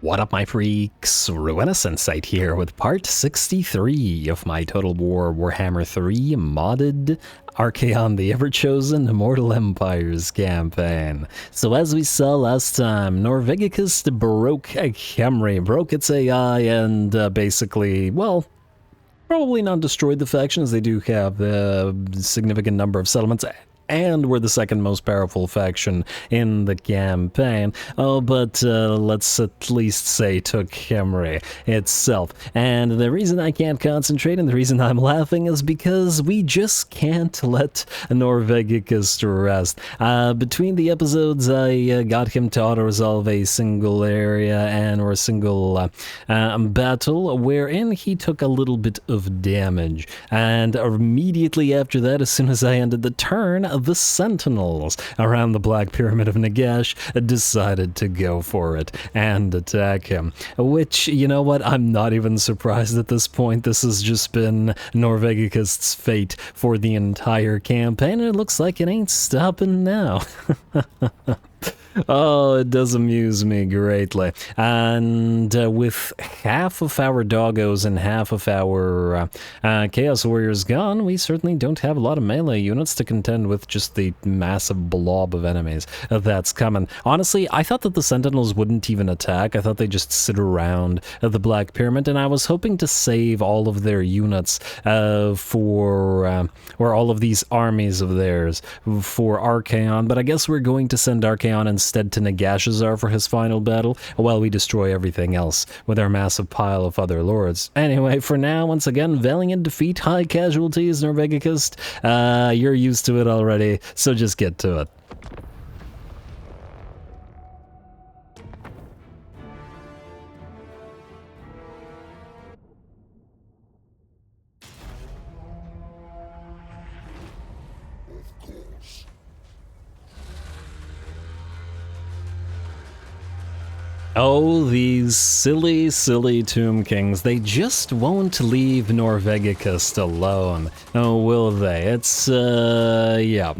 What up, my freaks? Ruinous Insight here with part 63 of my Total War Warhammer 3 modded Archaon the Everchosen Immortal Empires campaign. So as we saw last time, Norvegicus broke Khemri, broke its AI, and basically, well, probably not destroyed the factions. They do have a significant number of settlements, and we're the second most powerful faction in the campaign. But let's at least say took Khemri itself. And the reason I can't concentrate and the reason I'm laughing is because we just can't let Norvegicus rest. Between the episodes, I got him to auto-resolve a single area or a single battle wherein he took a little bit of damage. And immediately after that, as soon as I ended the turn, the Sentinels around the Black Pyramid of Nagash decided to go for it and attack him. Which, you know what, I'm not even surprised at this point. This has just been Norvegicus' fate for the entire campaign, and it looks like it ain't stopping now. Oh, it does amuse me greatly. And with half of our doggos and half of our Chaos Warriors gone, we certainly don't have a lot of melee units to contend with just the massive blob of enemies that's coming. Honestly, I thought that the Sentinels wouldn't even attack. I thought they'd just sit around the Black Pyramid, and I was hoping to save all of their units or all of these armies of theirs for Archaon, but I guess we're going to send Archaon instead to Nagashazar for his final battle, while we destroy everything else with our massive pile of other lords. Anyway, for now, once again, valiant defeat, high casualties, Norvegicus. You're used to it already, so just get to it. Oh, these silly, silly Tomb Kings. They just won't leave Norvegicus alone. Oh, will they? It's, yeah.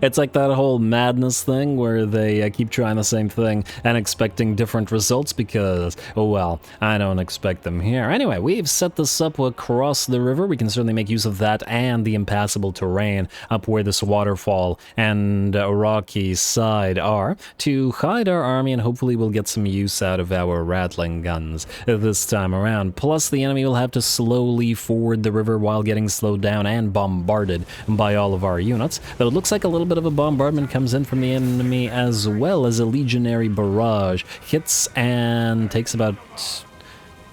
It's like that whole madness thing where they keep trying the same thing and expecting different results because, oh well, I don't expect them here. Anyway, we've set this up across the river. We can certainly make use of that and the impassable terrain up where this waterfall and rocky side are to hide our army, and hopefully we'll get some use out of our rattling guns this time around. Plus, the enemy will have to slowly ford the river while getting slowed down and bombarded by all of our units. Though it looks like a little bit of a bombardment comes in from the enemy as well, as a legionary barrage hits and takes about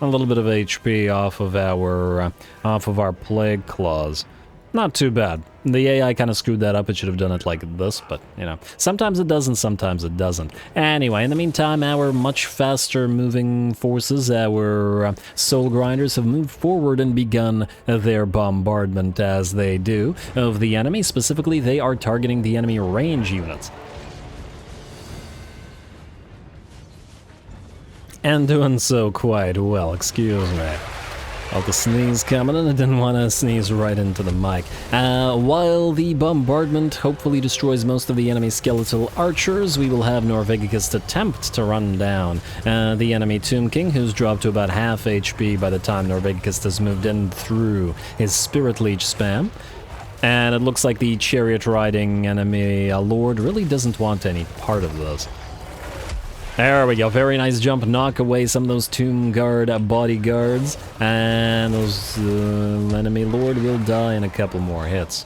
a little bit of HP off of our plague claws. Not too bad. The AI kind of screwed that up. It should have done it like this, but, you know, sometimes it does and sometimes it doesn't. Anyway, in the meantime, our much faster moving forces, our soul grinders, have moved forward and begun their bombardment, as they do, of the enemy. Specifically, they are targeting the enemy range units. And doing so quite well, excuse me. Felt the sneeze coming, and I didn't want to sneeze right into the mic. While the bombardment hopefully destroys most of the enemy skeletal archers, we will have Norvegicus attempt to run down the enemy Tomb King, who's dropped to about half HP by the time Norvegicus has moved in through his Spirit Leech spam. And it looks like the chariot-riding enemy Lord really doesn't want any part of this. There we go, very nice jump, knock away some of those Tomb Guard bodyguards, and those enemy Lord will die in a couple more hits,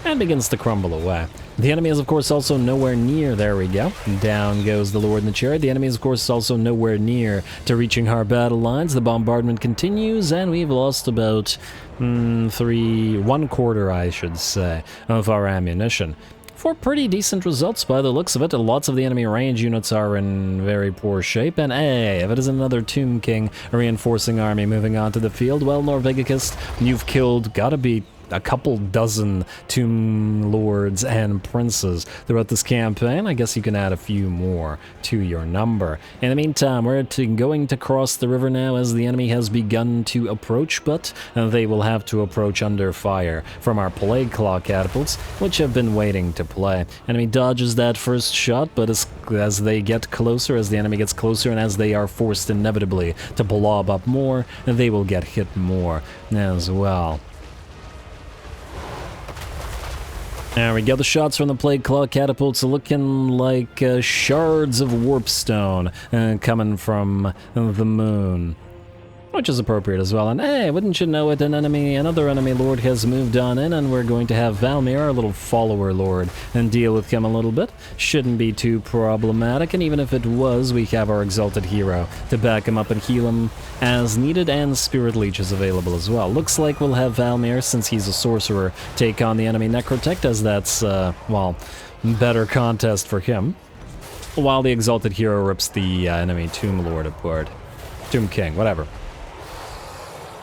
and begins to crumble away. The enemy is, of course, also nowhere near, there we go, down goes the Lord in the chariot. The enemy is, of course, also nowhere near to reaching our battle lines. The bombardment continues, and we've lost about one quarter, I should say, of our ammunition. For pretty decent results by the looks of it. Lots of the enemy range units are in very poor shape, and hey, if it is another Tomb King reinforcing army moving onto the field, well, Norvegicus, you've killed, gotta be a couple dozen tomb lords and princes throughout this campaign. I guess you can add a few more to your number. In the meantime, we're going to cross the river now as the enemy has begun to approach, but they will have to approach under fire from our Plague Claw catapults, which have been waiting to play. Enemy dodges that first shot, but as they get closer, as the enemy gets closer, and as they are forced inevitably to blob up more, they will get hit more as well. There we go, the shots from the Plague Claw catapults looking like shards of warpstone coming from the moon. Which is appropriate as well. And hey, wouldn't you know it, another enemy lord has moved on in, and we're going to have Valmir, our little follower lord, and deal with him a little bit. Shouldn't be too problematic, and even if it was, we have our exalted hero to back him up and heal him as needed, and Spirit Leech is available as well. Looks like we'll have Valmir, since he's a sorcerer, take on the enemy Necrotect, as that's, well, better contest for him. While the exalted hero rips the enemy Tomb Lord apart. Tomb King, whatever.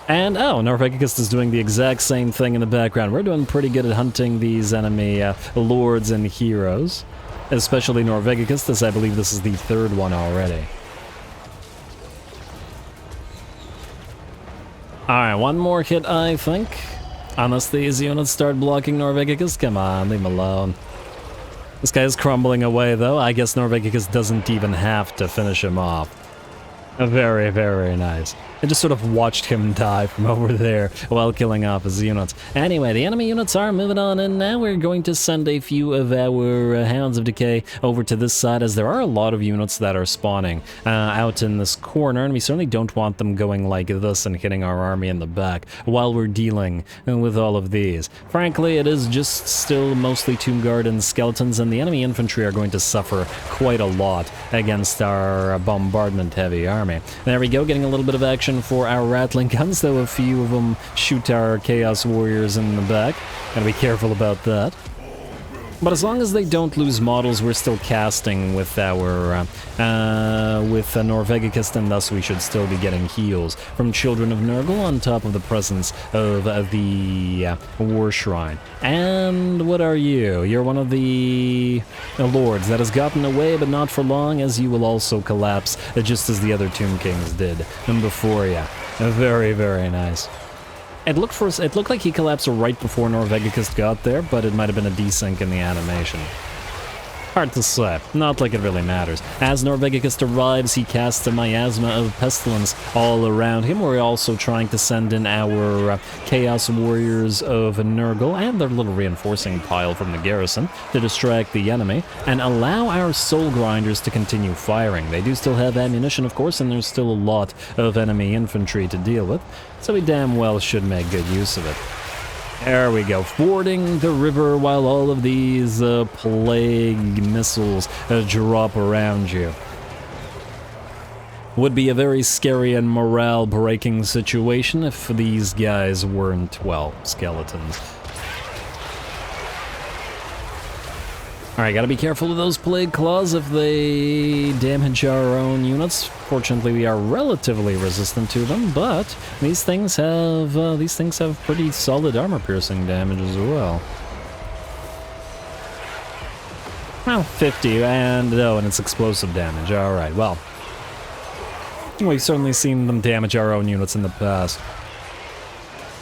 And, oh, Norvegicus is doing the exact same thing in the background. We're doing pretty good at hunting these enemy lords and heroes. Especially Norvegicus. I believe this is the third one already. Alright, one more hit, I think. Unless these units start blocking Norvegicus. Come on, leave him alone. This guy is crumbling away, though. I guess Norvegicus doesn't even have to finish him off. Very, very nice. I just sort of watched him die from over there while killing off his units. Anyway, the enemy units are moving on in now. We're going to send a few of our Hounds of Decay over to this side, as there are a lot of units that are spawning out in this corner, and we certainly don't want them going like this and hitting our army in the back while we're dealing with all of these. Frankly, it is just still mostly Tomb Guard and skeletons, and the enemy infantry are going to suffer quite a lot against our bombardment-heavy army. There we go, getting a little bit of action for our Rattling guns, though a few of them shoot our Chaos Warriors in the back. Gotta be careful about that. But as long as they don't lose models, we're still casting with our Norvegicus, and thus we should still be getting heals from Children of Nurgle on top of the presence of the War Shrine. And what are you? You're one of the lords that has gotten away, but not for long, as you will also collapse, just as the other Tomb Kings did before you. Very, very nice. It looked like he collapsed right before Norvegicus got there, but it might have been a desync in the animation. Hard to say, not like it really matters. As Norvegicus arrives, he casts a miasma of pestilence all around him. We're also trying to send in our Chaos Warriors of Nurgle and their little reinforcing pile from the garrison to distract the enemy and allow our Soul Grinders to continue firing. They do still have ammunition, of course, and there's still a lot of enemy infantry to deal with, so we damn well should make good use of it. There we go, fording the river while all of these plague missiles drop around you. Would be a very scary and morale-breaking situation if these guys weren't, well, skeletons. Alright, gotta be careful of those Plague Claws if they damage our own units. Fortunately, we are relatively resistant to them, but these things have pretty solid armor-piercing damage as well. Well, 50, and it's explosive damage. Alright, well, we've certainly seen them damage our own units in the past.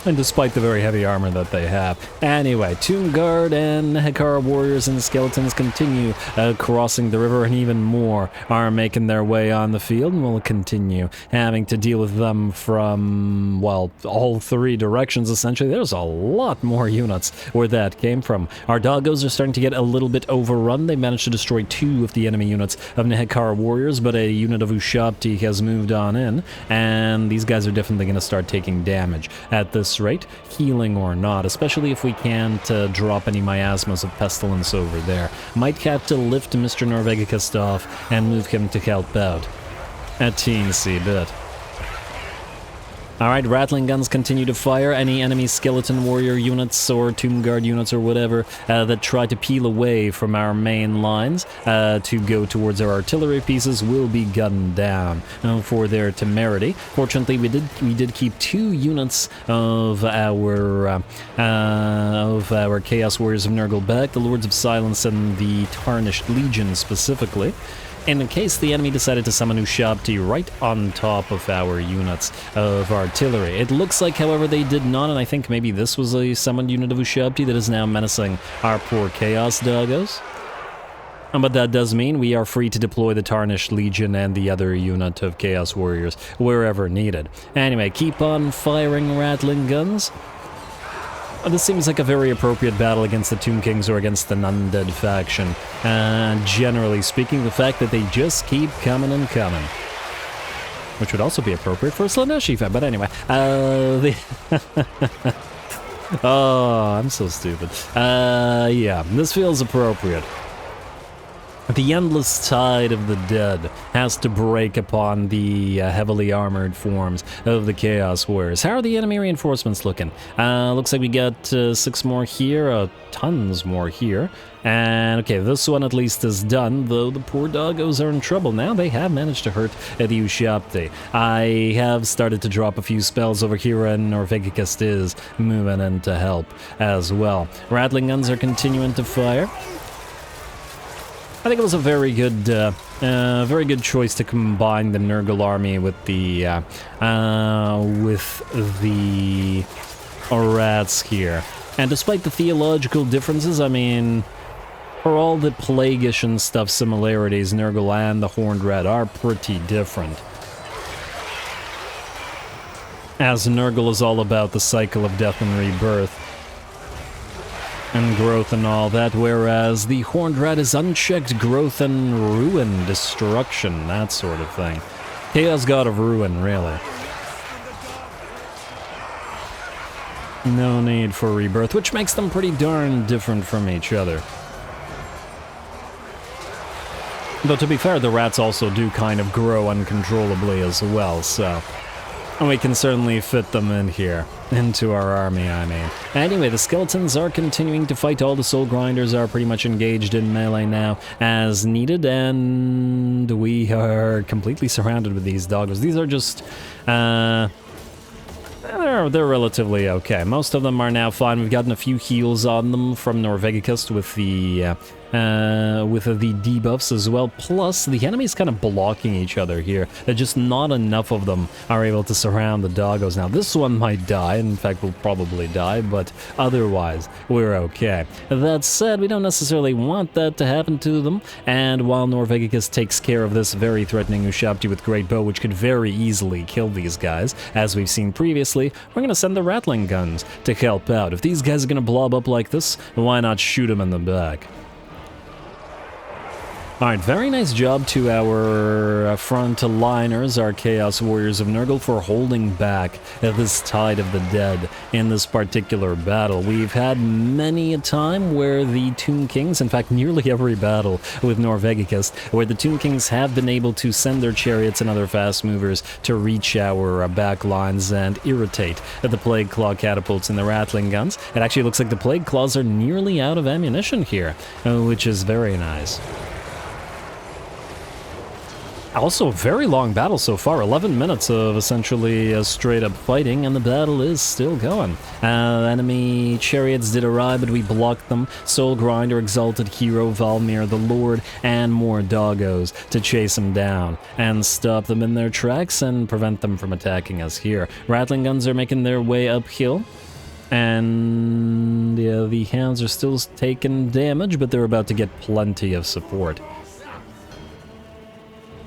And despite the very heavy armor that they have. Anyway, Tomb Guard and Nehekara Warriors and Skeletons continue crossing the river, and even more are making their way on the field, and we'll continue having to deal with them from, well, all three directions, essentially. There's a lot more units where that came from. Our doggos are starting to get a little bit overrun. They managed to destroy 2 of the enemy units of Nehekara Warriors, but a unit of Ushabti has moved on in, and these guys are definitely going to start taking damage at this rate, healing or not, especially if we can't drop any miasmas of pestilence over there. Might have to lift Mr. Norvegicus off and move him to help out. A teensy bit. Alright, rattling guns continue to fire. Any enemy skeleton warrior units or tomb guard units or whatever that try to peel away from our main lines to go towards our artillery pieces will be gunned down for their temerity. Fortunately, we did keep 2 units of our Chaos Warriors of Nurgle back, the Lords of Silence and the Tarnished Legion specifically, in case the enemy decided to summon Ushabti right on top of our units of artillery. It looks like, however, they did not, and I think maybe this was a summoned unit of Ushabti that is now menacing our poor Chaos Doggos. But that does mean we are free to deploy the Tarnished Legion and the other unit of Chaos Warriors wherever needed. Anyway, keep on firing rattling guns. This seems like a very appropriate battle against the Tomb Kings or against an undead faction. Generally speaking, the fact that they just keep coming and coming. Which would also be appropriate for a Slaaneshi fight, but anyway. Oh, I'm so stupid. Yeah, this feels appropriate. The endless tide of the dead has to break upon the heavily armored forms of the Chaos Warriors. How are the enemy reinforcements looking? Looks like we got 6 more here, tons more here. And okay, this one at least is done, though the poor doggos are in trouble now. They have managed to hurt the Ushabti. I have started to drop a few spells over here, and Norvegicus is moving in to help as well. Rattling guns are continuing to fire. I think it was a very good choice to combine the Nurgle army with the rats here. And despite the theological differences, I mean, for all the plaguish and stuff similarities, Nurgle and the Horned Rat are pretty different. As Nurgle is all about the cycle of death and rebirth and growth and all that, whereas the Horned Rat is unchecked growth and ruin, destruction, that sort of thing. Chaos God of Ruin, really. No need for rebirth, which makes them pretty darn different from each other. Though to be fair, the rats also do kind of grow uncontrollably as well, so... And we can certainly fit them in here, into our army, I mean. Anyway, the skeletons are continuing to fight. All the soul grinders are pretty much engaged in melee now as needed, and we are completely surrounded with these doggos. These are just, they're relatively okay. Most of them are now fine. We've gotten a few heals on them from Norvegicus with the debuffs as well. Plus, the enemy's kind of blocking each other here. Just not enough of them are able to surround the doggos. Now, this one might die. In fact, will probably die, but otherwise, we're okay. That said, we don't necessarily want that to happen to them. And while Norvegicus takes care of this very threatening Ushabti with Great Bow, which could very easily kill these guys, as we've seen previously, we're going to send the rattling guns to help out. If these guys are going to blob up like this, why not shoot them in the back? Alright, very nice job to our front-liners, our Chaos Warriors of Nurgle, for holding back this tide of the dead in this particular battle. We've had many a time where the Tomb Kings, in fact nearly every battle with Norvegicus, where the Tomb Kings have been able to send their chariots and other fast movers to reach our back lines and irritate the Plague Claw catapults and the rattling guns. It actually looks like the Plague Claws are nearly out of ammunition here, which is very nice. Also, a very long battle so far, 11 minutes of essentially straight-up fighting, and the battle is still going. Enemy chariots did arrive, but we blocked them. Soul Grinder, Exalted Hero, Valmir, the Lord, and more doggos to chase them down and stop them in their tracks and prevent them from attacking us here. Rattling guns are making their way uphill. And yeah, the hounds are still taking damage, but they're about to get plenty of support.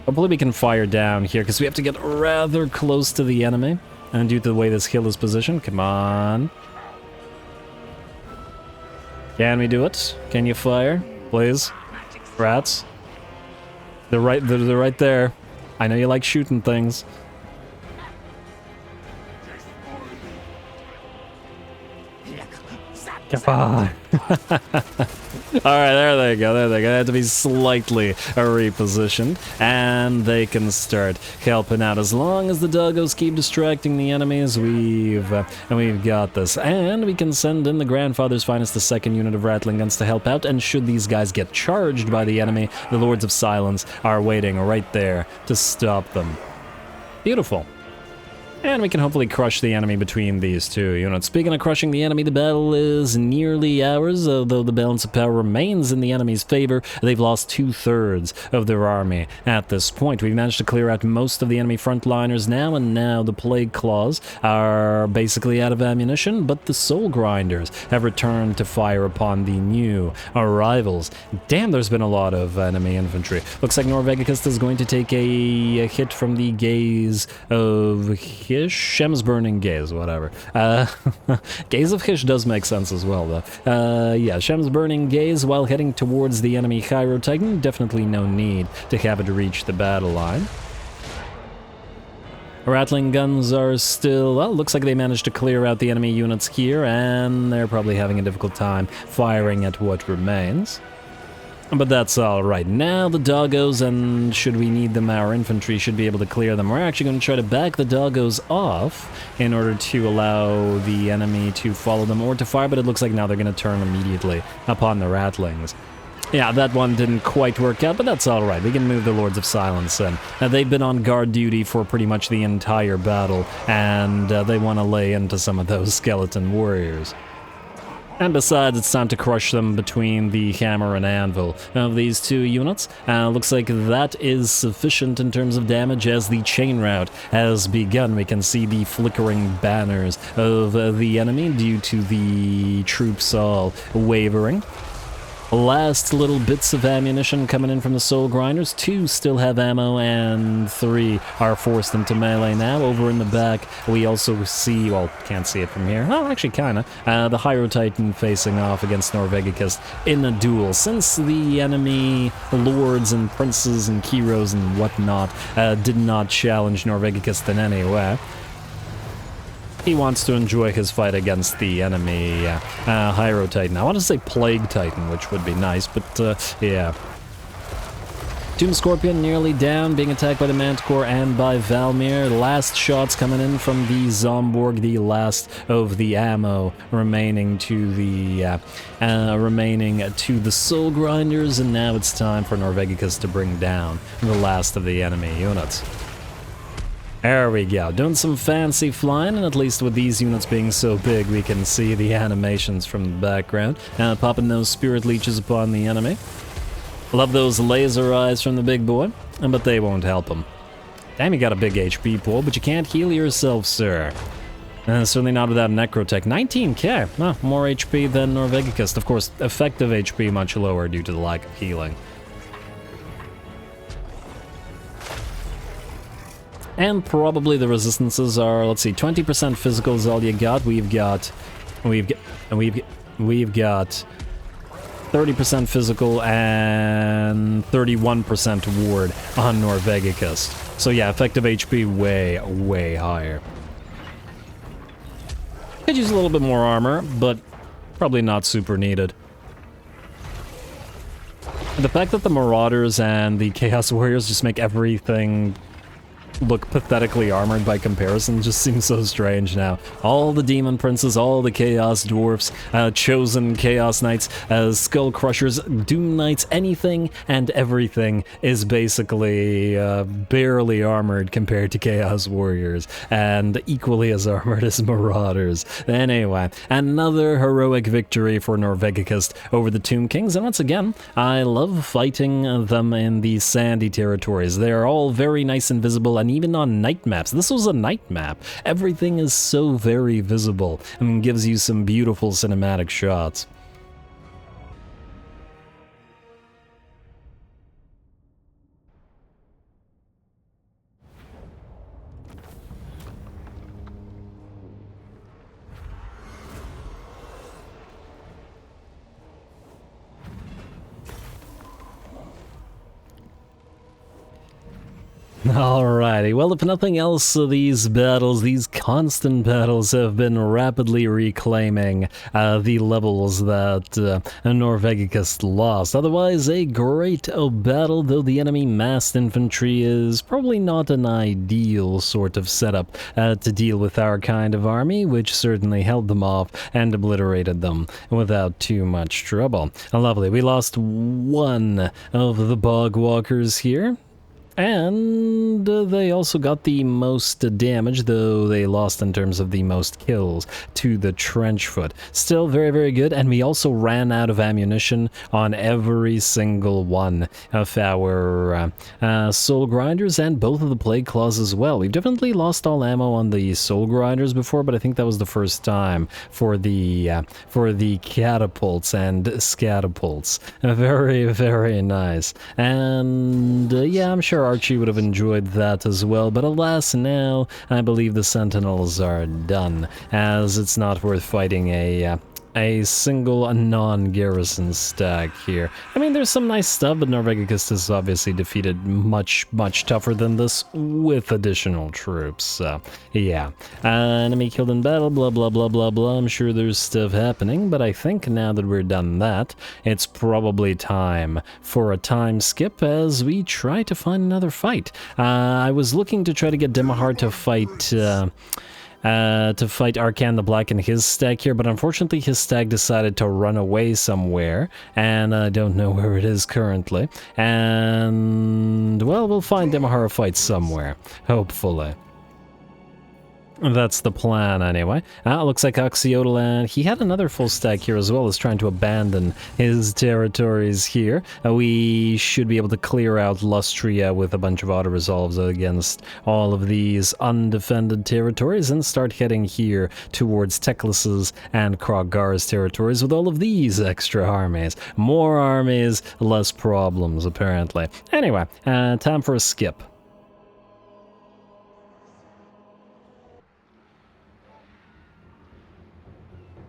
Hopefully we can fire down here, because we have to get rather close to the enemy. And due to the way this hill is positioned, come on. Can we do it? Can you fire? Please? Rats? They're right there. I know you like shooting things. Come on. Alright, there they go, there they go. They have to be slightly repositioned, and they can start helping out. As long as the doggos keep distracting the enemies, we've got this. And we can send in the Grandfather's Finest, the second unit of Rattling Guns, to help out, and should these guys get charged by the enemy, the Lords of Silence are waiting right there to stop them. Beautiful. And we can hopefully crush the enemy between these two units. Speaking of crushing the enemy, the battle is nearly ours, although the balance of power remains in the enemy's favor. They've lost 2/3 of their army at this point. We've managed to clear out most of the enemy frontliners now, and now the Plague Claws are basically out of ammunition, but the Soul Grinders have returned to fire upon the new arrivals. Damn, there's been a lot of enemy infantry. Looks like Norvegicus is going to take a hit from the gaze of Shem's Burning Gaze, whatever. Gaze of Hish does make sense as well, though. Yeah, Shem's Burning Gaze while heading towards the enemy Hydro Titan. Definitely no need to have it reach the battle line. Rattling guns are still, well, looks like they managed to clear out the enemy units here, and they're probably having a difficult time firing at what remains. But that's alright. Now the doggos, and should we need them, our infantry should be able to clear them. We're actually going to try to back the doggos off in order to allow the enemy to follow them or to fire, but it looks like now they're going to turn immediately upon the rattlings. Yeah, that one didn't quite work out, but that's alright. We can move the Lords of Silence in. They've been on guard duty for pretty much the entire battle, and they want to lay into some of those skeleton warriors. And besides, it's time to crush them between the hammer and anvil of these two units. Looks like that is sufficient in terms of damage as the chain rout has begun. We can see the flickering banners of the enemy due to the troops all wavering. Last little bits of ammunition coming in from the Soul Grinders. 2 still have ammo, and 3 are forced into melee now. Over in the back, we also see, well, can't see it from here. Oh, actually, kinda. The Hydro Titan facing off against Norvegicus in a duel. Since the enemy lords and princes and heroes and whatnot did not challenge Norvegicus in any way, he wants to enjoy his fight against the enemy Hydro Titan. I want to say Plague Titan, which would be nice, but yeah. Tomb Scorpion nearly down, being attacked by the Manticore and by Valmir. Last shots coming in from the Zomborg, the last of the ammo remaining to the Soul Grinders, and now it's time for Norvegicus to bring down the last of the enemy units. There we go, doing some fancy flying, and at least with these units being so big, we can see the animations from the background. Popping those spirit leeches upon the enemy. Love those laser eyes from the big boy, but they won't help him. Damn, you got a big HP pool, but you can't heal yourself, sir. Certainly not without Necrotech. 19k, more HP than Norvegicus. Of course, effective HP much lower due to the lack of healing. And probably the resistances are, let's see, 20% physical is all you got. We've got 30% physical and 31% ward on Norvegicus. So yeah, effective HP way higher. Could use a little bit more armor, but probably not super needed. The fact that the Marauders and the Chaos Warriors just make everything look pathetically armored by comparison just seems so strange now. All the Demon Princes, all the Chaos Dwarfs, Chosen Chaos Knights, Skull Crushers, Doom Knights, anything and everything is basically barely armored compared to Chaos Warriors, and equally as armored as Marauders. Anyway, another heroic victory for Norvegicus over the Tomb Kings, and once again, I love fighting them in these sandy territories. They are all very nice and visible, and even on night maps. This was a night map. Everything is so very visible and gives you some beautiful cinematic shots. Alrighty, well, if nothing else, these battles, these constant battles, have been rapidly reclaiming the levels that Norvegicus lost. Otherwise, a great battle, though the enemy massed infantry is probably not an ideal sort of setup to deal with our kind of army, which certainly held them off and obliterated them without too much trouble. Lovely, we lost one of the bog walkers here. And they also got the most damage, though they lost in terms of the most kills to the Trenchfoot. Still very, very good, and we also ran out of ammunition on every single one of our Soul Grinders and both of the Plague Claws as well. We've definitely lost all ammo on the Soul Grinders before, but I think that was the first time for the catapults and scatapults. Very, very nice. And yeah, I'm sure Archie would have enjoyed that as well, but alas, now I believe the Sentinels are done, as it's not worth fighting a single non-garrison stack here. I mean, there's some nice stuff, but Norvegicus is obviously defeated much, much tougher than this with additional troops, so yeah. Enemy killed in battle, blah, blah, blah, blah, blah. I'm sure there's stuff happening, but I think now that we're done that, it's probably time for a time skip as we try to find another fight. I was looking to try to get Demahar to fight Archaon the Black in his stack here, but unfortunately his stack decided to run away somewhere, and I don't know where it is currently. And, well, we'll find Demahar a fight somewhere, hopefully. That's the plan, anyway. Looks like Oxyodal, he had another full stack here as well as trying to abandon his territories here. We should be able to clear out Lustria with a bunch of auto-resolves against all of these undefended territories and start heading here towards Teclis's and Krogar's territories with all of these extra armies. More armies, less problems, apparently. Anyway, time for a skip.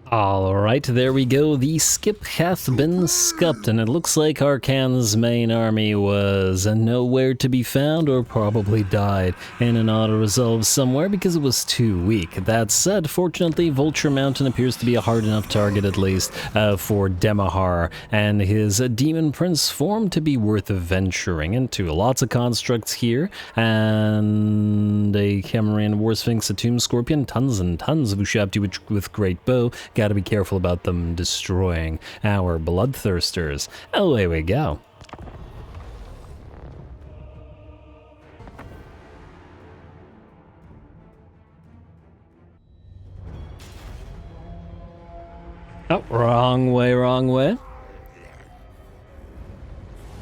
Alright, there we go. The skip hath been scupped, and it looks like Archaon's main army was nowhere to be found, or probably died in an auto-resolve somewhere because it was too weak. That said, fortunately, Vulture Mountain appears to be a hard enough target, at least, for Demahar and his Demon Prince form to be worth venturing into. Lots of constructs here, and a Camarine War Sphinx, a Tomb Scorpion, tons and tons of Ushabti with Great Bow. Gotta be careful about them destroying our Bloodthirsters. Away we go. Oh, wrong way, wrong way.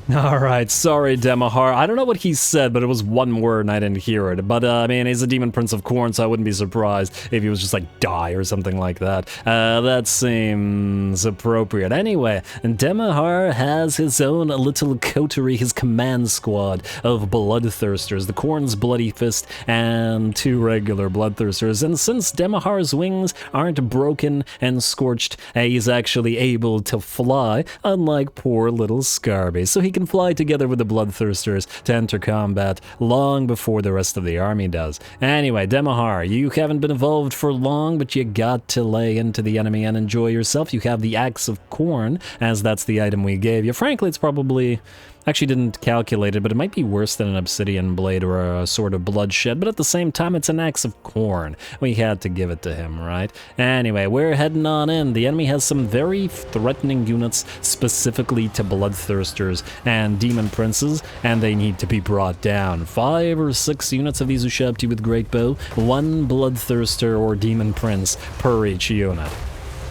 Alright, sorry Demahar. I don't know what he said, but it was one word and I didn't hear it. But, I mean, he's a Demon Prince of Khorne, so I wouldn't be surprised if he was just like, die or something like that. That seems appropriate. Anyway, Demahar has his own little coterie, his command squad of Bloodthirsters, the Khorne's Bloody Fist, and 2 regular Bloodthirsters. And since Demahar's wings aren't broken and scorched, he's actually able to fly, unlike poor little Scarby. So he can fly together with the Bloodthirsters to enter combat long before the rest of the army does. Anyway, Demahar, you haven't been evolved for long, but you got to lay into the enemy and enjoy yourself. You have the Axe of Khorne, as that's the item we gave you. Frankly, it's probably... Actually didn't calculate it, but it might be worse than an obsidian blade or a sword of bloodshed, but at the same time, it's an axe of Khorne. We had to give it to him, right? Anyway, we're heading on in. The enemy has some very threatening units specifically to Bloodthirsters and Demon Princes, and they need to be brought down. 5 or 6 units of these Ushabti with Great Bow, 1 Bloodthirster or Demon Prince per each unit.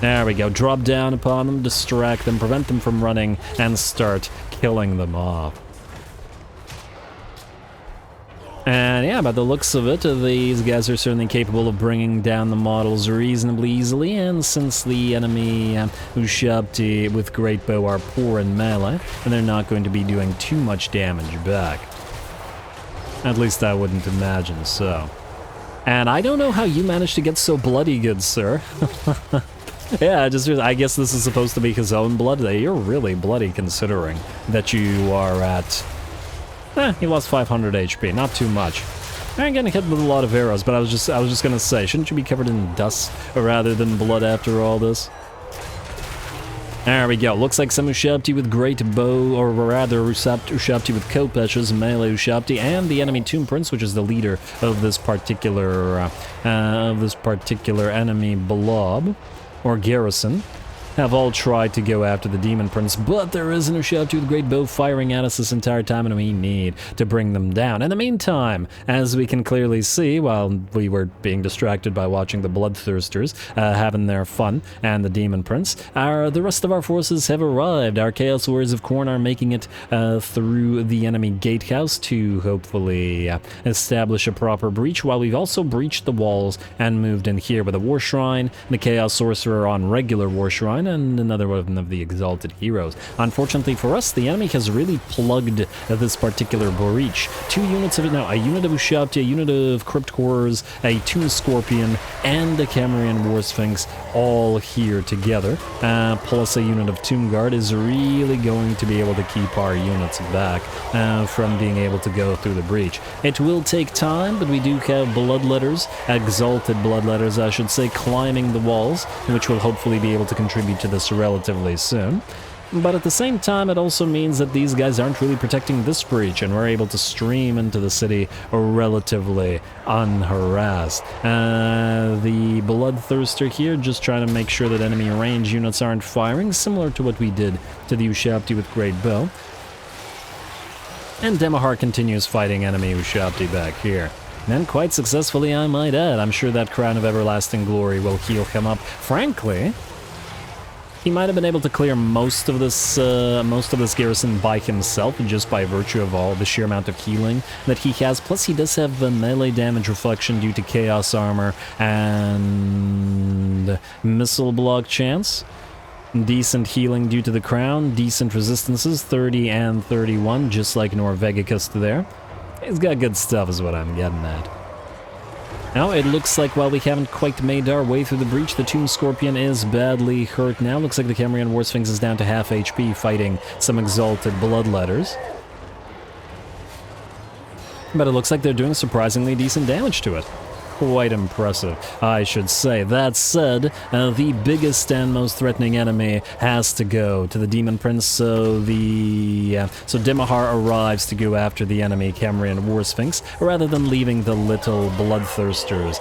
There we go, drop down upon them, distract them, prevent them from running, and start killing them off. And yeah, by the looks of it, these guys are certainly capable of bringing down the models reasonably easily, and since the enemy Ushabti with Great Bow are poor in melee, and they're not going to be doing too much damage back. At least I wouldn't imagine so. And I don't know how you managed to get so bloody, good sir. Yeah, I guess this is supposed to be his own blood. You're really bloody considering that you are at He lost 500 HP, not too much. I'm getting hit with a lot of arrows, but I was just gonna say, shouldn't you be covered in dust rather than blood after all this? There we go. Looks like some Ushabti with great bow, or rather Ushabti with Kopesh's, melee Ushabti, and the enemy Tomb Prince, which is the leader of this particular enemy blob or garrison, have all tried to go after the Demon Prince, but there is an Ushabti with great bow firing at us this entire time, and we need to bring them down. In the meantime, as we can clearly see, while we were being distracted by watching the Bloodthirsters having their fun, and the Demon Prince, the rest of our forces have arrived. Our Chaos Warriors of Khorne are making it through the enemy gatehouse to hopefully establish a proper breach, while we've also breached the walls and moved in here with a War Shrine, the Chaos Sorcerer on regular War Shrine, and another one of the Exalted Heroes. Unfortunately for us, the enemy has really plugged this particular breach. 2 units of it now, a unit of Ushabti, a unit of Crypt Horrors, a Tomb Scorpion, and a Cambrian War Sphinx all here together, plus a unit of Tomb Guard is really going to be able to keep our units back from being able to go through the breach. It will take time, but we do have Bloodletters, Exalted Bloodletters I should say, climbing the walls, which will hopefully be able to contribute to this relatively soon. But at the same time, it also means that these guys aren't really protecting this breach, and we're able to stream into the city relatively unharassed. The Bloodthirster here just trying to make sure that enemy range units aren't firing, similar to what we did to the Ushabti with Great Bow. And Demahar continues fighting enemy Ushabti back here. And quite successfully, I might add. I'm sure that Crown of Everlasting Glory will heal him up. Frankly, he might have been able to clear most of this garrison by himself, just by virtue of all the sheer amount of healing that he has. Plus, he does have the melee damage reflection due to Chaos Armor and Missile Block chance. Decent healing due to the Crown, decent resistances, 30 and 31, just like Norvegicus there. He's got good stuff is what I'm getting at. Now, it looks like while we haven't quite made our way through the breach, the Tomb Scorpion is badly hurt now. Looks like the Cambrian War Sphinx is down to half HP fighting some Exalted Bloodletters. But it looks like they're doing surprisingly decent damage to it. Quite impressive, I should say. That said, the biggest and most threatening enemy has to go to the Demon Prince, so Demahar arrives to go after the enemy Cambrian War Sphinx, rather than leaving the little Bloodthirsters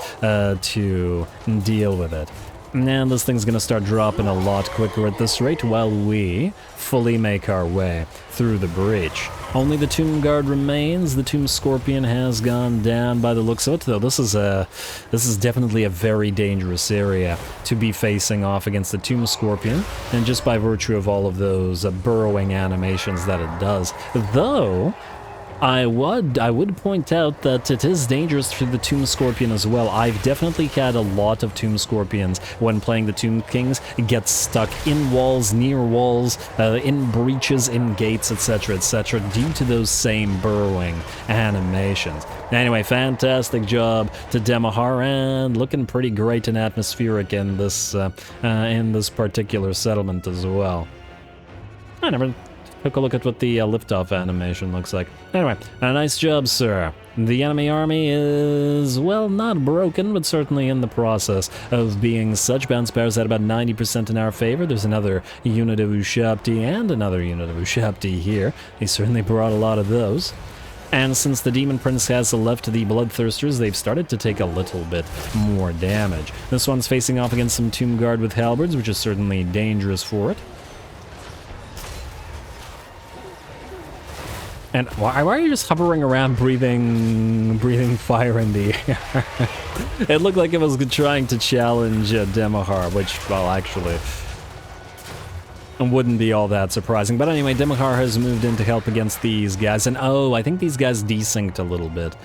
to deal with it. And this thing's gonna start dropping a lot quicker at this rate while we fully make our way through the breach. Only the Tomb Guard remains. The Tomb Scorpion has gone down by the looks of it, though this is definitely a very dangerous area to be facing off against the Tomb Scorpion, and just by virtue of all of those burrowing animations that it does. Though I would point out that it is dangerous for the Tomb Scorpion as well. I've definitely had a lot of Tomb Scorpions when playing the Tomb Kings get stuck in walls, near walls, in breaches, in gates, etc., etc., due to those same burrowing animations. Anyway, fantastic job to Demahar, and looking pretty great and atmospheric in this particular settlement as well. I never took a look at what the liftoff animation looks like. Anyway, a nice job, sir. The enemy army is, well, not broken, but certainly in the process of being such. Bounce powers at about 90% in our favor. There's another unit of Ushabti and another unit of Ushabti here. He certainly brought a lot of those. And since the Demon Prince has left the Bloodthirsters, they've started to take a little bit more damage. This one's facing off against some Tomb Guard with halberds, which is certainly dangerous for it. And why are you just hovering around breathing fire in the air? It looked like it was trying to challenge Demahar, which, well, actually wouldn't be all that surprising. But anyway, Demahar has moved in to help against these guys. And oh, I think these guys desynced a little bit.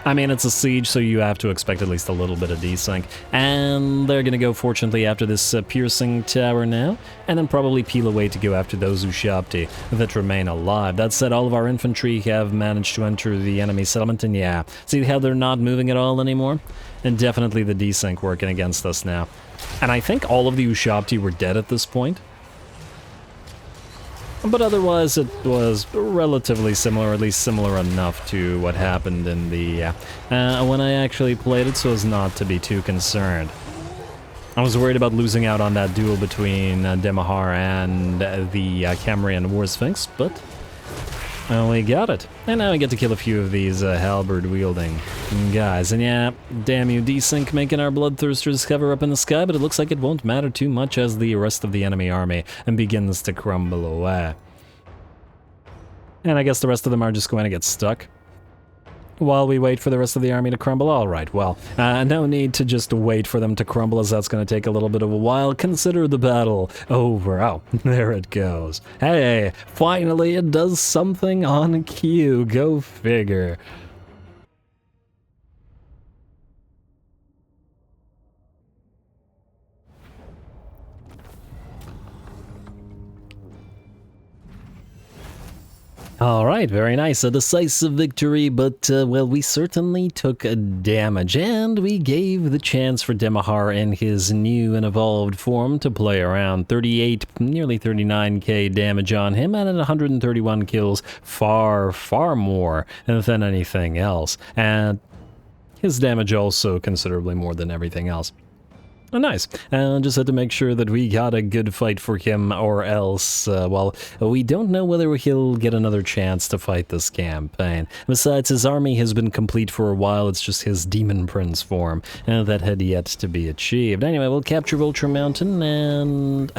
I mean, it's a siege, so you have to expect at least a little bit of desync. And they're gonna go, fortunately, after this piercing tower now, and then probably peel away to go after those Ushabti that remain alive. That said, all of our infantry have managed to enter the enemy settlement, and yeah, see how they're not moving at all anymore? And definitely the desync working against us now. And I think all of the Ushabti were dead at this point. But otherwise, it was relatively similar, or at least similar enough to what happened in the when I actually played it, so as not to be too concerned. I was worried about losing out on that duel between Demahar and the Cambrian War Sphinx, but we got it. And now we get to kill a few of these halberd-wielding guys. And yeah, damn you, Desync, making our bloodthirsters cover up in the sky, but it looks like it won't matter too much as the rest of the enemy army begins to crumble away. And I guess the rest of them are just going to get stuck while we wait for the rest of the army to crumble. All right, well, no need to just wait for them to crumble, as that's going to take a little bit of a while. Consider the battle over. Oh, there it goes. Hey, finally it does something on cue. Go figure. All right, very nice. A decisive victory, but, well, we certainly took damage, and we gave the chance for Demahar in his new and evolved form to play around. 38, nearly 39k damage on him, and 131 kills, far, far more than anything else. And his damage also considerably more than everything else. Oh, nice. Just had to make sure that we got a good fight for him, or else, well, we don't know whether he'll get another chance to fight this campaign. Besides, his army has been complete for a while. It's just his Demon Prince form that had yet to be achieved. Anyway, we'll capture Vulture Mountain and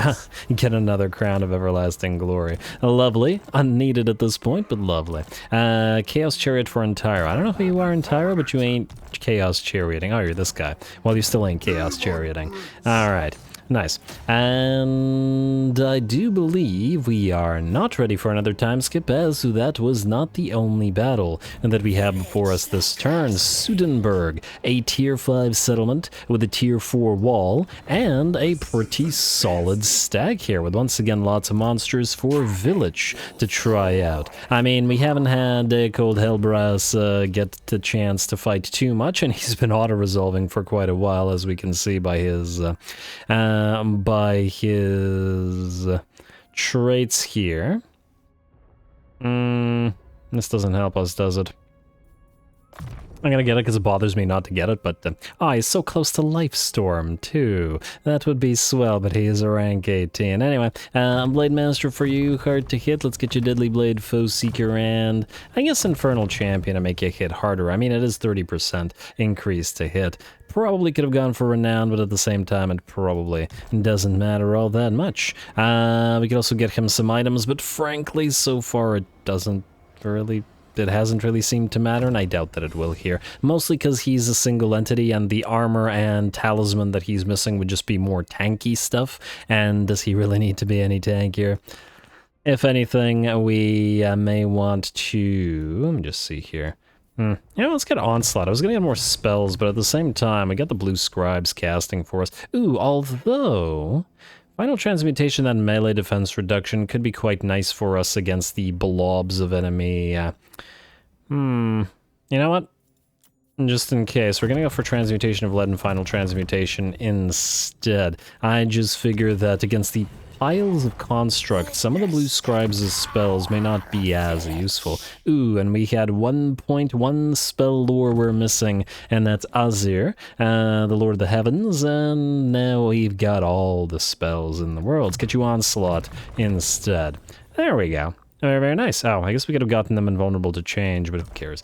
get another Crown of Everlasting Glory. Lovely. Unneeded at this point, but lovely. Chaos Chariot for Entire. I don't know who you are, Entire, but you ain't Chaos Charioting. Oh, you're this guy. Well, you still ain't Chaos Charioting. Alright, nice. And I do believe we are not ready for another time skip, as that was not the only battle that we have before us this turn. Sudenburg, a tier 5 settlement with a tier 4 wall, and a pretty solid stack here, with once again lots of monsters for village to try out. I mean, we haven't had Cold Hellbrass get the chance to fight too much, and he's been auto-resolving for quite a while, as we can see by his traits here. This doesn't help us, does it? I'm gonna get it because it bothers me not to get it, but he's so close to Lifestorm too. That would be swell, but he is a rank 18. Anyway, Blade Master for you, hard to hit. Let's get you Deadly Blade, Foe Seeker, and I guess Infernal Champion to make you hit harder. I mean, it is 30% increase to hit. Probably could have gone for Renown, but at the same time, it probably doesn't matter all that much. We could also get him some items, but frankly, so far it doesn't really... It hasn't really seemed to matter, and I doubt that it will here. Mostly because he's a single entity, and the armor and talisman that he's missing would just be more tanky stuff. And does he really need to be any tankier? If anything, we may want to... Let me just see here. You know, let's get Onslaught. I was gonna get more spells, but at the same time, we got the Blue Scribes casting for us. Ooh, although... Final Transmutation and melee defense reduction could be quite nice for us against the blobs of enemy. You know what? Just in case, we're gonna go for Transmutation of Lead and Final Transmutation instead. I just figure that against the piles of constructs, some of the Blue Scribes' spells may not be as useful. Ooh, and we had 1.1 spell lore we're missing, and that's Azir, the Lord of the Heavens, and now we've got all the spells in the world. Let's get you Onslaught instead. There we go. Very, very nice. Oh, I guess we could have gotten them invulnerable to change, but who cares?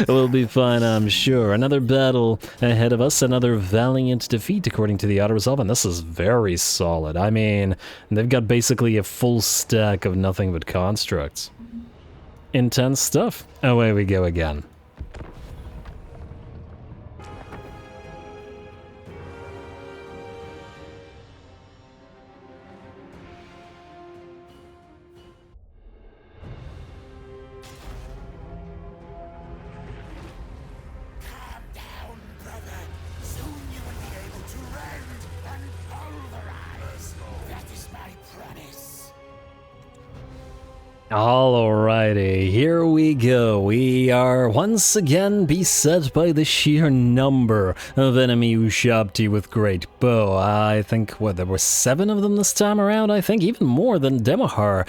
We'll be fine, I'm sure. Another battle ahead of us, another valiant defeat, according to the auto-resolve, and this is very solid. I mean, they've got basically a full stack of nothing but constructs. Intense stuff. Away we go again. Alrighty, here we go. We are once again beset by the sheer number of enemy Ushabti with great bow. I think, there were 7 of them this time around? I think even more than Demahar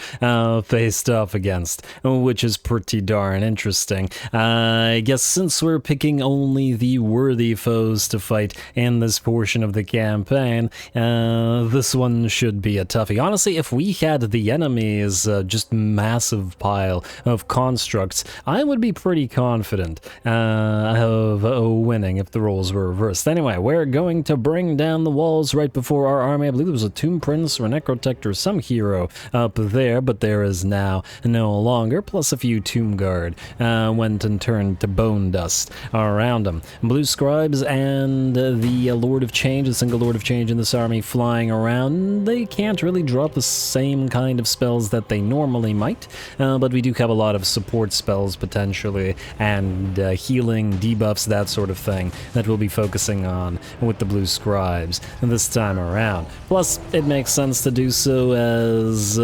faced off against, which is pretty darn interesting. I guess since we're picking only the worthy foes to fight in this portion of the campaign, this one should be a toughie. Honestly, if we had the enemies just massive pile of constructs, I would be pretty confident of winning if the roles were reversed. Anyway, we're going to bring down the walls right before our army. I believe there was a Tomb Prince or a Necrotect or some hero up there, but there is now no longer, plus a few Tomb Guard went and turned to bone dust around them. Blue Scribes and the Lord of Change, the single Lord of Change in this army flying around, they can't really drop the same kind of spells that they normally might, but we do have a lot of support spells potentially, and healing, debuffs, that sort of thing that we'll be focusing on with the Blue Scribes this time around. Plus, it makes sense to do so as,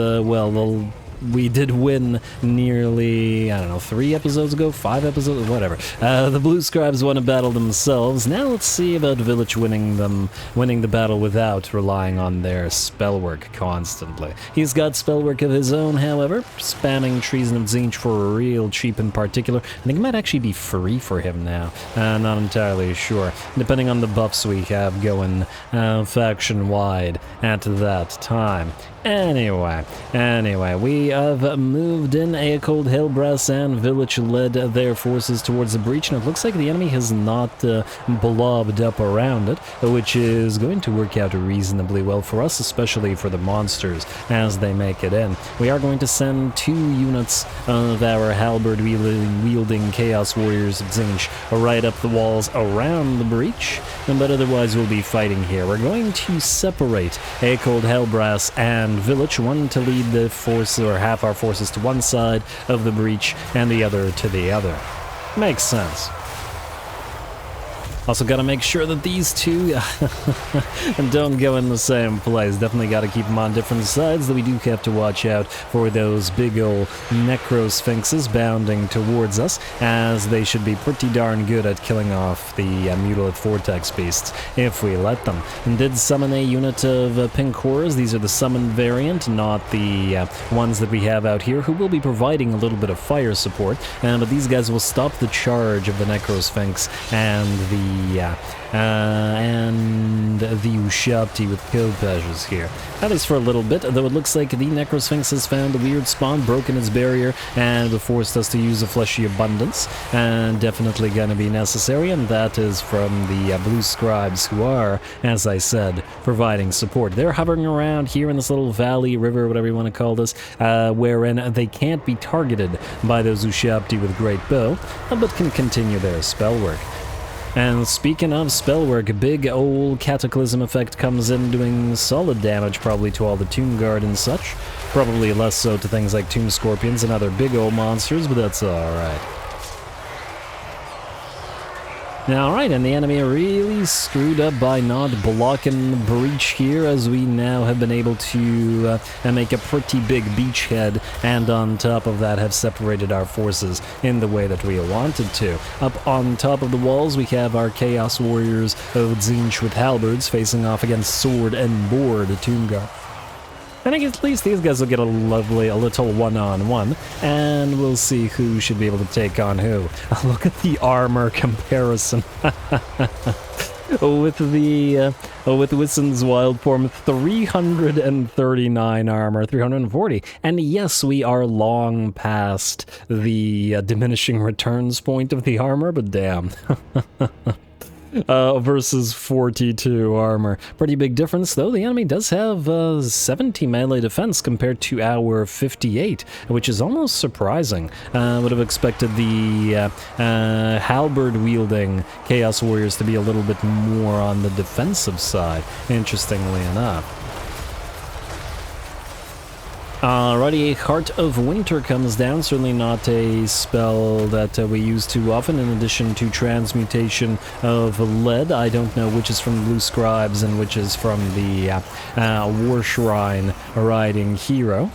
we did win nearly, 3 episodes ago, 5 episodes, whatever. The Blue Scribes won a battle themselves. Now let's see about Village winning the battle without relying on their spellwork constantly. He's got spellwork of his own, however, spamming Treason of Tzeentch for real cheap in particular. I think it might actually be free for him now. Not entirely sure, depending on the buffs we have going faction-wide at that time. Anyway, we have moved in. Aecold, Hellbrass, and Village led their forces towards the breach, and it looks like the enemy has not blobbed up around it, which is going to work out reasonably well for us, especially for the monsters as they make it in. We are going to send 2 units of our halberd-wielding Chaos Warriors of Tzeentch right up the walls around the breach, but otherwise we'll be fighting here. We're going to separate Aecold, Hellbrass, and Village, one to lead the force, or half our forces to one side of the breach, and the other to the other. Makes sense. Also gotta make sure that these two don't go in the same place. Definitely gotta keep them on different sides, though we do have to watch out for those big ol' necro-sphinxes bounding towards us, as they should be pretty darn good at killing off the mutilate vortex beasts if we let them. And did summon a unit of pink horrors. These are the summoned variant, not the ones that we have out here, who will be providing a little bit of fire support, but these guys will stop the charge of the necro-sphinx and the Ushabti with Kopages here. At least for a little bit, though it looks like the Necrosphinx has found a weird spawn, broken its barrier, and forced us to use a fleshy abundance, and definitely gonna be necessary, and that is from the Blue Scribes, who are, as I said, providing support. They're hovering around here in this little valley, river, whatever you want to call this, wherein they can't be targeted by those Ushabti with great bow, but can continue their spell work. And speaking of spellwork, a big old Cataclysm effect comes in, doing solid damage probably to all the Tomb Guard and such. Probably less so to things like Tomb Scorpions and other big old monsters, but that's alright. Alright, and the enemy really screwed up by not blocking the breach here, as we now have been able to make a pretty big beachhead, and on top of that have separated our forces in the way that we wanted to. Up on top of the walls we have our Chaos Warriors of Tzeentch with halberds facing off against Sword and Board Tomb Guard. I think at least these guys will get a little one-on-one, and we'll see who should be able to take on who. Look at the armor comparison. With Wissen's wild form, 339 armor, 340. And yes, we are long past the diminishing returns point of the armor, but damn. Versus 42 armor. Pretty big difference, though. The enemy does have 70 melee defense compared to our 58, which is almost surprising. Would have expected the halberd-wielding Chaos Warriors to be a little bit more on the defensive side, interestingly enough. Alrighty, Heart of Winter comes down, certainly not a spell that we use too often, in addition to Transmutation of Lead. I don't know which is from Blue Scribes and which is from the War Shrine riding hero.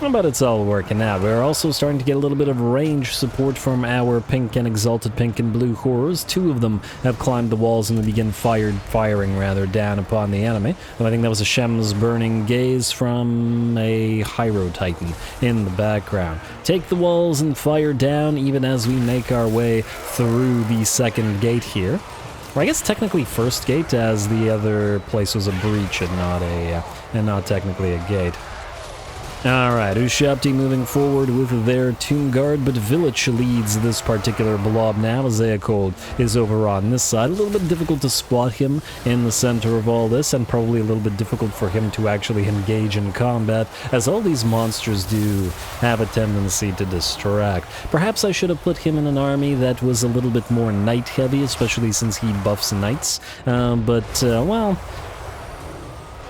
But it's all working out. We're also starting to get a little bit of range support from our pink and exalted pink and blue horrors. Two of them have climbed the walls and begin firing down upon the enemy. And I think that was a Shem's burning gaze from a Hyro Titan in the background. Take the walls and fire down even as we make our way through the second gate here. Or I guess technically first gate, as the other place was a breach and not technically a gate. Alright, Ushabti moving forward with their Tomb Guard, but Village leads this particular blob now. Zeacold is over on this side. A little bit difficult to spot him in the center of all this, and probably a little bit difficult for him to actually engage in combat, as all these monsters do have a tendency to distract. Perhaps I should have put him in an army that was a little bit more knight-heavy, especially since he buffs knights, well,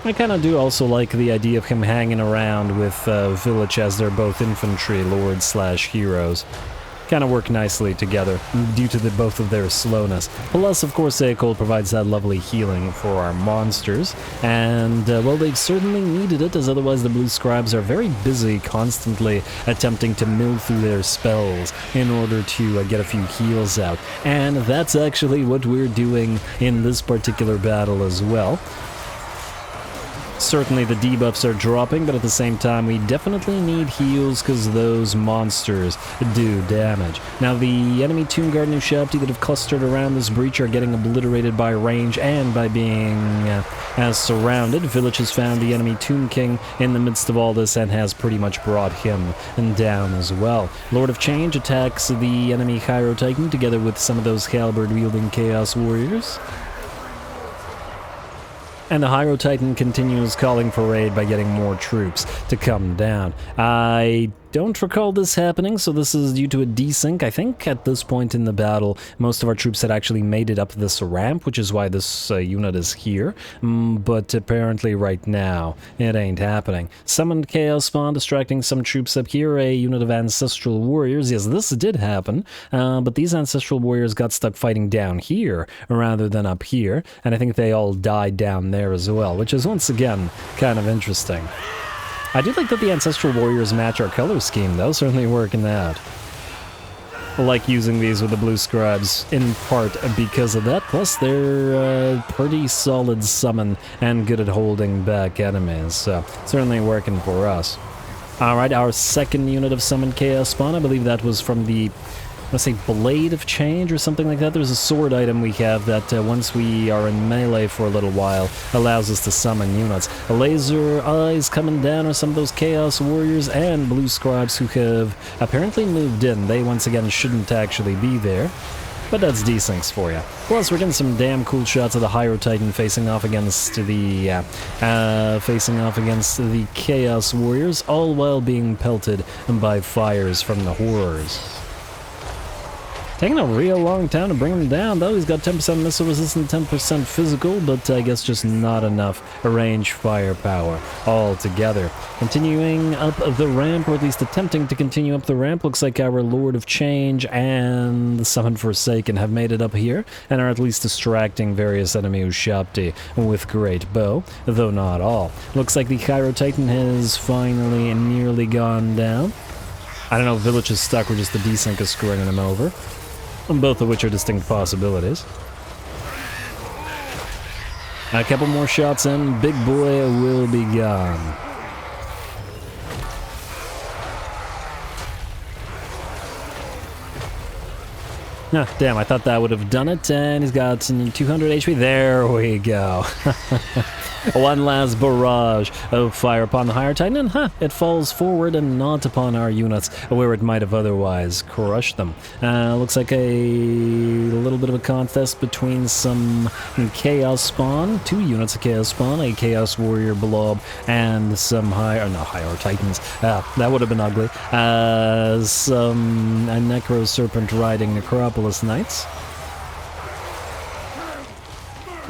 I kind of do also like the idea of him hanging around with Village, as they're both infantry lords slash heroes. Kind of work nicely together due to both of their slowness. Plus, of course, Zeacold provides that lovely healing for our monsters. And, well, they've certainly needed it, as otherwise the Blue Scribes are very busy constantly attempting to mill through their spells in order to get a few heals out. And that's actually what we're doing in this particular battle as well. Certainly the debuffs are dropping, but at the same time we definitely need heals because those monsters do damage. Now the enemy Tomb Guard and Ushabti that have clustered around this breach are getting obliterated by range and by being surrounded. Village has found the enemy Tomb King in the midst of all this and has pretty much brought him down as well. Lord of Change attacks the enemy Hyro Titan together with some of those halberd-wielding Chaos Warriors. And the Hyro Titan continues calling for aid by getting more troops to come down. I don't recall this happening, so this is due to a desync. I think at this point in the battle, most of our troops had actually made it up this ramp, which is why this unit is here. But apparently right now, it ain't happening. Summoned Chaos Spawn, distracting some troops up here. A unit of Ancestral Warriors. Yes, this did happen, but these Ancestral Warriors got stuck fighting down here rather than up here, and I think they all died down there as well, which is once again kind of interesting. I do like that the Ancestral Warriors match our color scheme, though, certainly working out. I like using these with the Blue Scribes, in part because of that, plus they're pretty solid summon and good at holding back enemies, so certainly working for us. Alright, our second unit of Summoned Chaos Spawn, I believe that was from the, let's say, Blade of Change or something like that. There's a sword item we have that once we are in melee for a little while allows us to summon units. A Laser Eyes coming down are some of those Chaos Warriors and Blue Scribes who have apparently moved in. They once again shouldn't actually be there, but that's desyncs for you. Plus, we're getting some damn cool shots of the Hyro Titan facing off against the Chaos Warriors, all while being pelted by fires from the horrors. Taking a real long time to bring him down, though. He's got 10% missile resistance, 10% physical, but I guess just not enough range firepower altogether. Continuing up the ramp, or at least attempting to continue up the ramp, looks like our Lord of Change and the Summoned Forsaken have made it up here, and are at least distracting various enemy Ushabti with great bow, though not all. Looks like the Hyro Titan has finally nearly gone down. I don't know if Village is stuck or just the desync is screwing them over. Both of which are distinct possibilities. A couple more shots in, big boy will be gone. Ah, damn, I thought that would have done it, and he's got 200 HP. There we go. One last barrage of fire upon the Hyro Titan, and it falls forward and not upon our units, where it might have otherwise crushed them. Looks like a little bit of a contest between some Chaos Spawn, 2 units of Chaos Spawn, a Chaos Warrior Blob, and some Hyro Titans. That would have been ugly. Some Necro Serpent riding Necropolis Knights.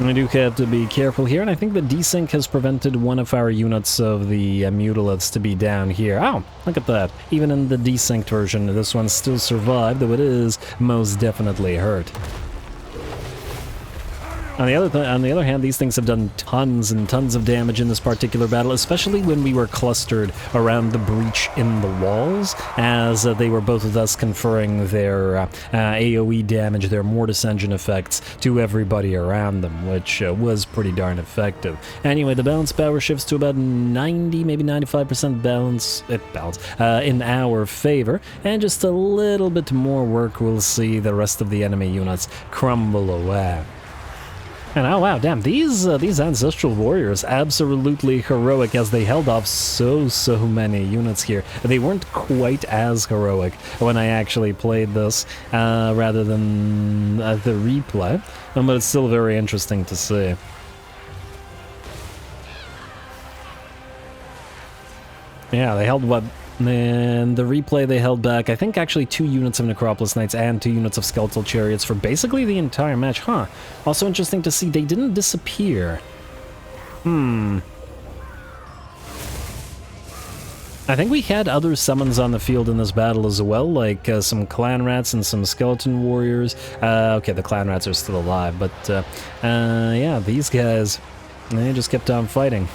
We do have to be careful here, and I think the desync has prevented one of our units of the Mutilates to be down here. Oh, look at that. Even in the desynced version, this one still survived, though it is most definitely hurt. On the other hand, these things have done tons and tons of damage in this particular battle, especially when we were clustered around the breach in the walls, as they were both thus conferring their AoE damage, their Mortis Engine effects to everybody around them, which was pretty darn effective. Anyway, the balance power shifts to about 90, maybe 95% balance in our favor, and just a little bit more work will see the rest of the enemy units crumble away. And oh wow, damn, these ancestral warriors, absolutely heroic as they held off so many units here. They weren't quite as heroic when I actually played this, rather than the replay, but it's still very interesting to see. Yeah, they held what? And the replay they held back, I think actually 2 units of Necropolis Knights and 2 units of Skeletal Chariots for basically the entire match, huh? Also interesting to see they didn't disappear. I think we had other summons on the field in this battle as well, like some Clan Rats and some Skeleton Warriors. Okay, the Clan Rats are still alive, but yeah, these guys, they just kept on fighting.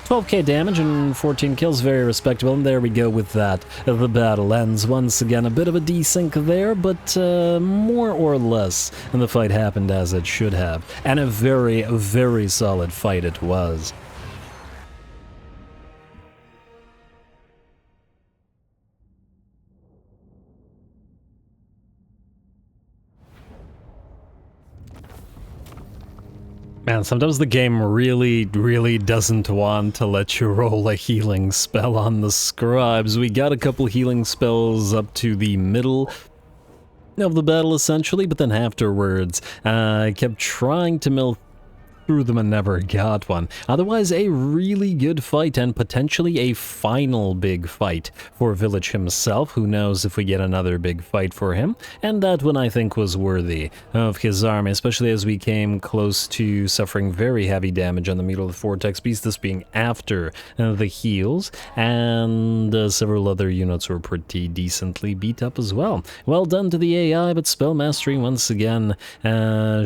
12k damage and 14 kills, very respectable, and there we go with that. The battle ends once again. A bit of a desync there, but more or less, and the fight happened as it should have. And a very solid fight it was. Man, sometimes the game really doesn't want to let you roll a healing spell on the scribes. We got a couple healing spells up to the middle of the battle, essentially, but then afterwards, I kept trying to mill through them and never got one. Otherwise, a really good fight and potentially a final big fight for Village himself. Who knows if we get another big fight for him? And that one I think was worthy of his army, especially as we came close to suffering very heavy damage on the Mutal Vortex Beast, this being after the heals, and several other units were pretty decently beat up as well. Well done to the AI, but Spell Mastery once again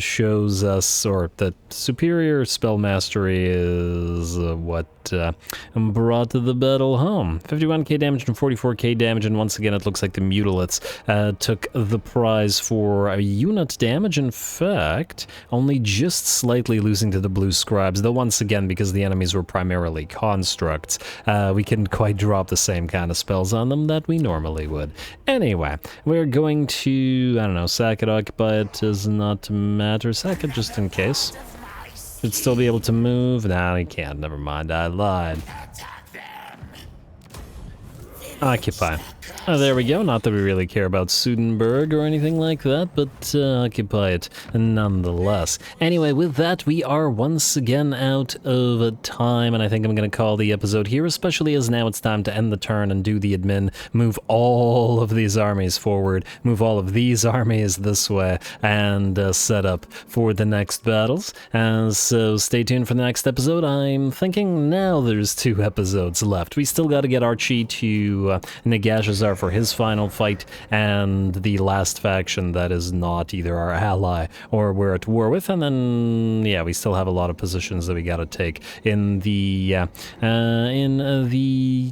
shows us, or the superior spell mastery is what brought the battle home. 51k damage and 44k damage, and once again it looks like the Mutalates took the prize for unit damage. In fact, only just slightly losing to the Blue Scribes, though once again, because the enemies were primarily constructs, we couldn't quite drop the same kind of spells on them that we normally would. Anyway, we're going to, I don't know, sack it, occupy it, does not matter. Sack it just in case. Should still be able to move. Nah, he can't. Never mind. I lied. Occupy. Oh, there we go. Not that we really care about Sudenburg or anything like that, but occupy it nonetheless. Anyway, with that, we are once again out of time, and I think I'm going to call the episode here, especially as now it's time to end the turn and do the admin, move all of these armies forward, move all of these armies this way, and set up for the next battles. So stay tuned for the next episode. I'm thinking now there's 2 episodes left. We still got to get Archie to Nagashazar for his final fight, and the last faction that is not either our ally or we're at war with, and then yeah, we still have a lot of positions that we gotta take in the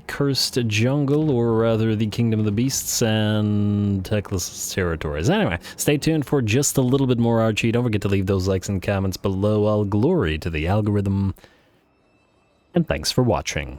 cursed jungle, or rather the Kingdom of the Beasts and Teclis territories. Anyway, stay tuned for just a little bit more Archie. Don't forget to leave those likes and comments below. All glory to the algorithm, and thanks for watching.